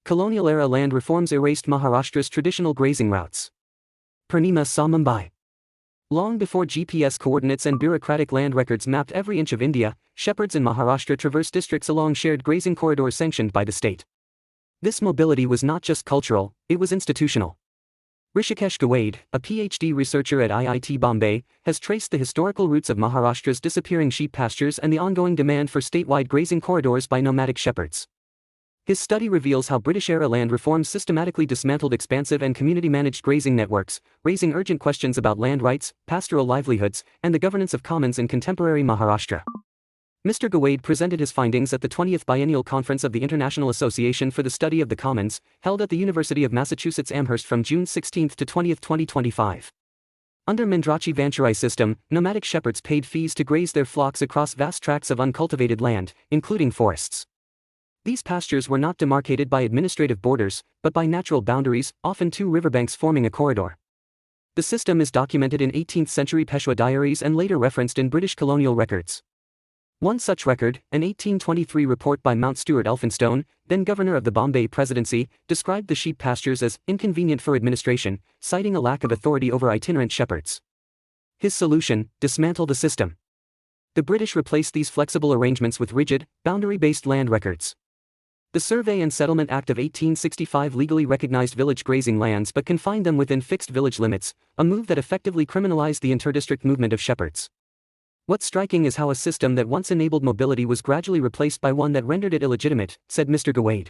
Colonial-era land reforms erased Maharashtra's traditional grazing routes. Purnima saw Mumbai. Long before GPS coordinates and bureaucratic land records mapped every inch of India, shepherds in Maharashtra traversed districts along shared grazing corridors sanctioned by the state. This mobility was not just cultural, it was institutional. Rishikesh Gawade, a PhD researcher at IIT Bombay, has traced the historical roots of Maharashtra's disappearing sheep pastures and the ongoing demand for statewide grazing corridors by nomadic shepherds. His study reveals how British-era land reforms systematically dismantled expansive and community-managed grazing networks, raising urgent questions about land rights, pastoral livelihoods, and the governance of commons in contemporary Maharashtra. Mr. Gawade presented his findings at the 20th Biennial Conference of the International Association for the Study of the Commons, held at the University of Massachusetts Amherst from June 16 to 20, 2025. Under Mandrachi Vancharai system, nomadic shepherds paid fees to graze their flocks across vast tracts of uncultivated land, including forests. These pastures were not demarcated by administrative borders, but by natural boundaries, often two riverbanks forming a corridor. The system is documented in 18th-century Peshwa diaries and later referenced in British colonial records. One such record, an 1823 report by Mount Stuart Elphinstone, then governor of the Bombay Presidency, described the sheep pastures as inconvenient for administration, citing a lack of authority over itinerant shepherds. His solution: dismantle the system. The British replaced these flexible arrangements with rigid, boundary-based land records. The Survey and Settlement Act of 1865 legally recognized village grazing lands but confined them within fixed village limits, a move that effectively criminalized the inter-district movement of shepherds. What's striking is how a system that once enabled mobility was gradually replaced by one that rendered it illegitimate, said Mr. Gawade.